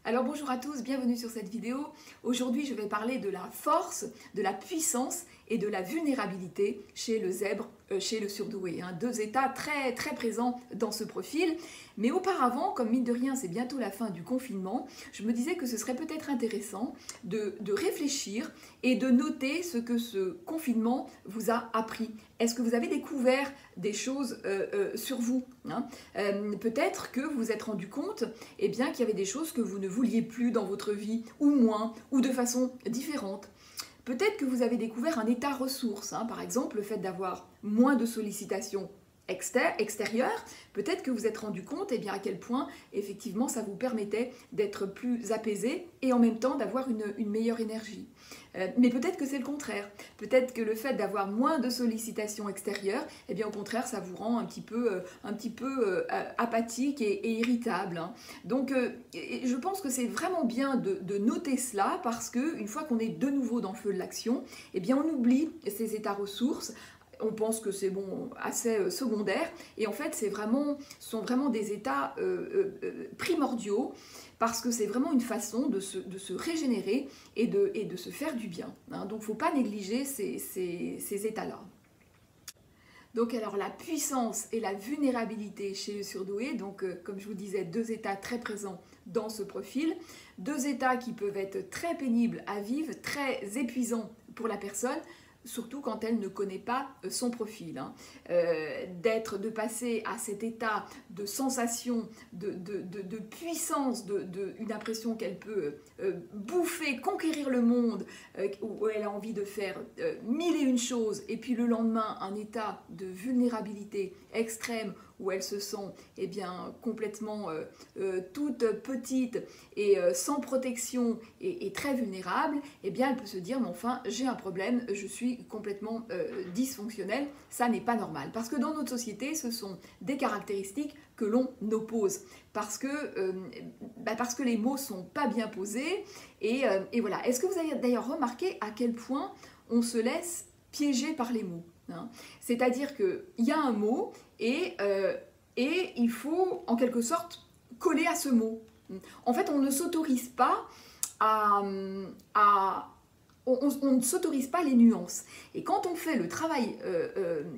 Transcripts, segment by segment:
Alors bonjour à tous, bienvenue sur cette vidéo. Aujourd'hui je vais parler de la force, de la puissance et de la vulnérabilité chez le zèbre, chez le surdoué. Deux états très présents dans ce profil. Mais auparavant, comme mine de rien c'est bientôt la fin du confinement, je me disais que ce serait peut-être intéressant de réfléchir et de noter ce que ce confinement vous a appris. Est-ce que vous avez découvert des choses sur vous peut-être que vous vous êtes rendu compte qu'il y avait des choses que vous ne vouliez plus dans votre vie, ou moins, ou de façon différente. Peut-être que vous avez découvert un état ressource, par exemple le fait d'avoir moins de sollicitations extérieures. Peut-être que vous vous êtes rendu compte à quel point effectivement ça vous permettait d'être plus apaisé et en même temps d'avoir une meilleure énergie. Mais peut-être que c'est le contraire. Peut-être que le fait d'avoir moins de sollicitations extérieures, au contraire, ça vous rend un petit peu apathique et irritable. Donc, je pense que c'est vraiment bien de noter cela parce qu'une fois qu'on est de nouveau dans le feu de l'action, on oublie ces états ressources. On pense que c'est assez secondaire et en fait ce sont vraiment des états primordiaux parce que c'est vraiment une façon de se régénérer et de se faire du bien. Donc il ne faut pas négliger ces états-là. Donc alors la puissance et la vulnérabilité chez le surdoué, comme je vous disais, deux états très présents dans ce profil, deux états qui peuvent être très pénibles à vivre, très épuisants pour la personne, surtout quand elle ne connaît pas son profil. De passer à cet état de sensation, de puissance, une impression qu'elle peut bouffer, conquérir le monde, où elle a envie de faire mille et une choses, et puis le lendemain, un état de vulnérabilité extrême, où elle se sent complètement toute petite et sans protection et très vulnérable, elle peut se dire mais enfin j'ai un problème, je suis complètement dysfonctionnelle, ça n'est pas normal. Parce que dans notre société, ce sont des caractéristiques que l'on oppose, parce que les mots sont pas bien posés, et voilà. Est-ce que vous avez d'ailleurs remarqué à quel point on se laisse piéger par les mots ? C'est-à-dire qu'il y a un mot et il faut en quelque sorte coller à ce mot. En fait, on ne s'autorise pas on ne s'autorise pas les nuances. Et quand on fait le travail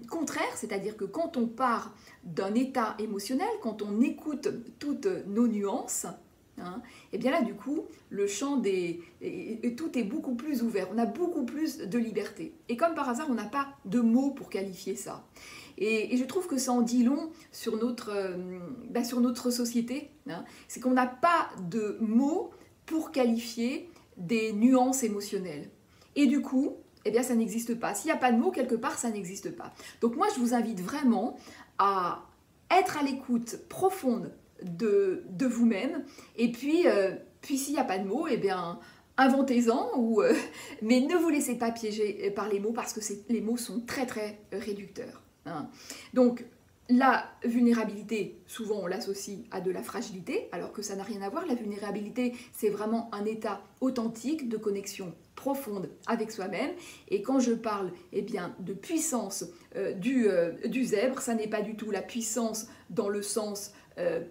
contraire, c'est-à-dire que quand on part d'un état émotionnel, quand on écoute toutes nos nuances, là du coup le champ tout est beaucoup plus ouvert, on a beaucoup plus de liberté et comme par hasard on n'a pas de mots pour qualifier ça et je trouve que ça en dit long sur notre société, c'est qu'on n'a pas de mots pour qualifier des nuances émotionnelles et du coup ça n'existe pas. S'il n'y a pas de mots quelque part, ça n'existe pas. Donc moi je vous invite vraiment à être à l'écoute profonde de vous-même, et puis s'il n'y a pas de mots, inventez-en, mais ne vous laissez pas piéger par les mots, parce que les mots sont très réducteurs. Donc la vulnérabilité, souvent on l'associe à de la fragilité, alors que ça n'a rien à voir. La vulnérabilité, c'est vraiment un état authentique de connexion profonde avec soi-même. Et quand je parle de puissance du zèbre, ça n'est pas du tout la puissance dans le sens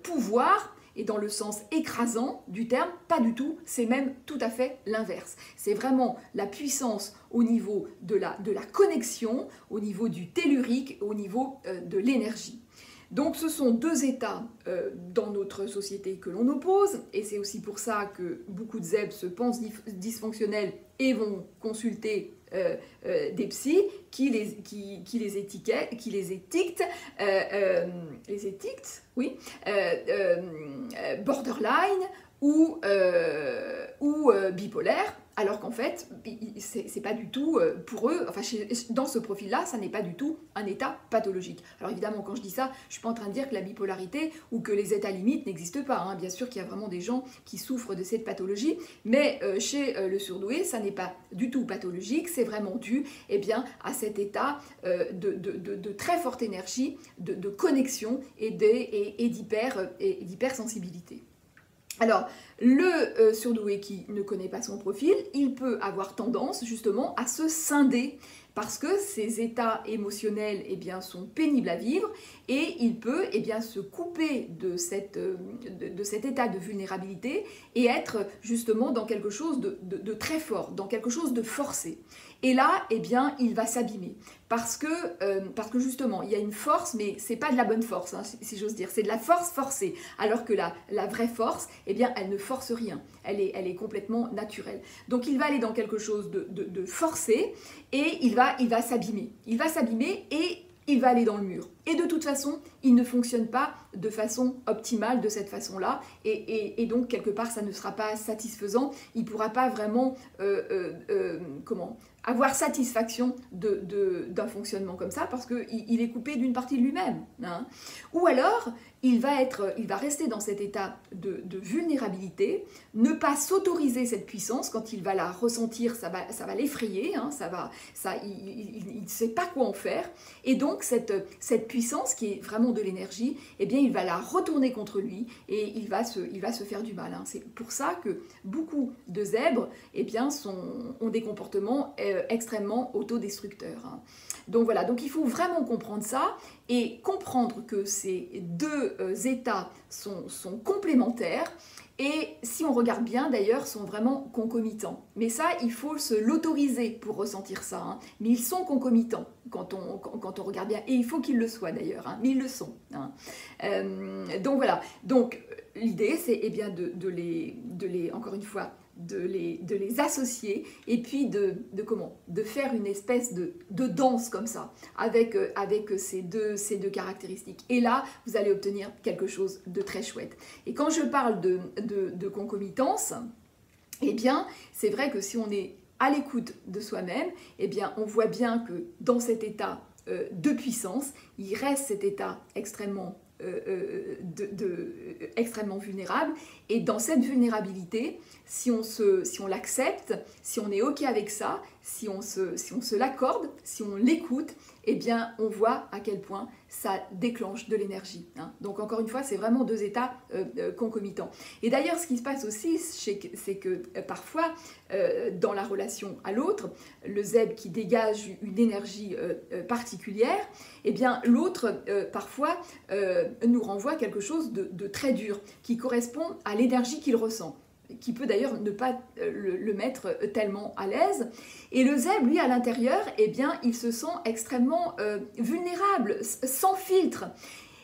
pouvoir et dans le sens écrasant du terme, pas du tout, c'est même tout à fait l'inverse. C'est vraiment la puissance au niveau de la connexion, au niveau du tellurique, au niveau de l'énergie. Donc ce sont deux états dans notre société que l'on oppose, et c'est aussi pour ça que beaucoup de zèbres se pensent dysfonctionnels et vont consulter des psys qui les étiquetent, borderline ou bipolaire, alors qu'en fait, c'est pas du tout, pour eux, dans ce profil-là, ça n'est pas du tout un état pathologique. Alors évidemment, quand je dis ça, je suis pas en train de dire que la bipolarité ou que les états limites n'existent pas. Bien sûr qu'il y a vraiment des gens qui souffrent de cette pathologie, mais chez le surdoué, ça n'est pas du tout pathologique, c'est vraiment dû à cet état de très forte énergie, de connexion et d'hypersensibilité. Alors, le surdoué qui ne connaît pas son profil, il peut avoir tendance justement à se scinder parce que ces états émotionnels eh bien, sont pénibles à vivre et il peut eh bien, se couper de cet état de vulnérabilité et être justement dans quelque chose de très fort, dans quelque chose de forcé. Et là, eh bien, il va s'abîmer parce que justement, il y a une force, mais c'est pas de la bonne force, hein, si j'ose dire, c'est de la force forcée, alors que la vraie force, eh bien, elle ne force rien, elle est complètement naturelle. Donc, il va aller dans quelque chose de forcé et il va s'abîmer. Il va s'abîmer et il va aller dans le mur. Et de toute façon, il ne fonctionne pas de façon optimale de cette façon-là. Et donc, quelque part, ça ne sera pas satisfaisant. Il ne pourra pas vraiment avoir satisfaction d'un fonctionnement comme ça parce qu'il est coupé d'une partie de lui-même. Hein. Ou alors, il va rester dans cet état de vulnérabilité, ne pas s'autoriser cette puissance. Quand il va la ressentir, ça va l'effrayer, hein, il ne sait pas quoi en faire. Et donc, cette puissance qui est vraiment de l'énergie, eh bien, il va la retourner contre lui et il va se faire du mal. Hein. C'est pour ça que beaucoup de zèbres eh bien, ont des comportements extrêmement autodestructeurs. Hein. Donc voilà, donc il faut vraiment comprendre ça et comprendre que ces deux états sont complémentaires et si on regarde bien d'ailleurs sont vraiment concomitants. Mais ça, il faut l'autoriser pour ressentir ça. Hein. Mais ils sont concomitants quand on regarde bien et il faut qu'ils le soient d'ailleurs, hein. Mais ils le sont. Hein. Donc voilà, donc l'idée c'est eh bien de les encore une fois, de les associer et puis de faire une espèce de danse comme ça avec ces deux caractéristiques. Et là, vous allez obtenir quelque chose de très chouette. Et quand je parle de concomitance, eh bien, c'est vrai que si on est à l'écoute de soi-même, eh bien, on voit bien que dans cet état de puissance, il reste cet état extrêmement extrêmement vulnérable et dans cette vulnérabilité, si on l'accepte, si on est ok avec ça, si on se l'accorde, si on l'écoute, eh bien on voit à quel point ça déclenche de l'énergie. Hein. Donc encore une fois, c'est vraiment deux états concomitants. Et d'ailleurs, ce qui se passe aussi, c'est que parfois, dans la relation à l'autre, le zèbre qui dégage une énergie particulière, eh bien l'autre, parfois, nous renvoie quelque chose de très dur, qui correspond à l'énergie qu'il ressent, qui peut d'ailleurs ne pas le mettre tellement à l'aise. Et le zèbre, lui, à l'intérieur, eh bien, il se sent extrêmement vulnérable, sans filtre.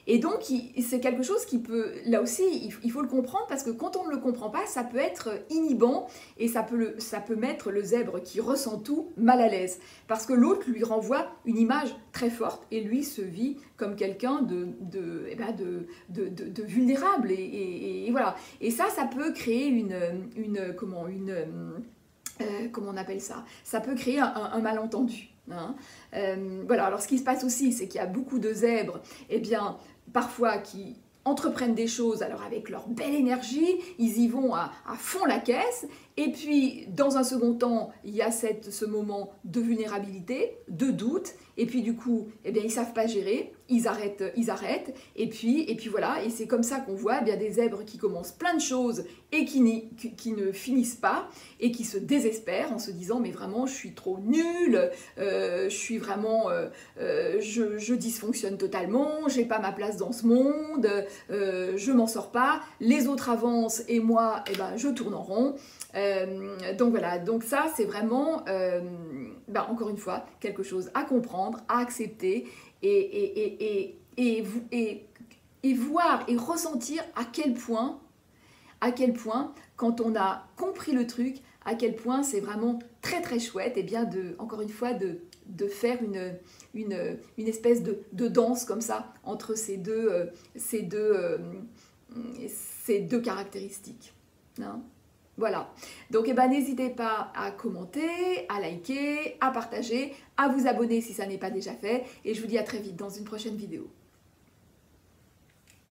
Et donc, c'est quelque chose qui peut, là aussi, il faut le comprendre parce que quand on ne le comprend pas, ça peut être inhibant et ça peut mettre le zèbre qui ressent tout mal à l'aise. Parce que l'autre lui renvoie une image très forte et lui se vit comme quelqu'un de vulnérable. Et voilà. Et ça peut créer comment on appelle ça? Ça peut créer un malentendu. Hein. Voilà, alors ce qui se passe aussi, c'est qu'il y a beaucoup de zèbres, eh bien, parfois qui entreprennent des choses, alors avec leur belle énergie, ils y vont à fond la caisse, et puis dans un second temps, il y a ce moment de vulnérabilité, de doute, et puis du coup, eh bien, ils ne savent pas gérer, ils arrêtent, et puis voilà, et c'est comme ça qu'on voit eh bien, des zèbres qui commencent plein de choses et qui ne finissent pas, et qui se désespèrent en se disant mais vraiment je suis trop nulle, je suis vraiment, je dysfonctionne totalement, j'ai pas ma place dans ce monde, je m'en sors pas, les autres avancent et moi eh ben, je tourne en rond. Donc voilà, donc ça c'est vraiment, encore une fois, quelque chose à comprendre, à accepter et voir et ressentir à quel point, quand on a compris le truc, à quel point c'est vraiment très très chouette, et bien encore une fois, de faire une espèce de danse comme ça entre ces deux caractéristiques. Hein. Voilà, donc n'hésitez pas à commenter, à liker, à partager, à vous abonner si ça n'est pas déjà fait, et je vous dis à très vite dans une prochaine vidéo.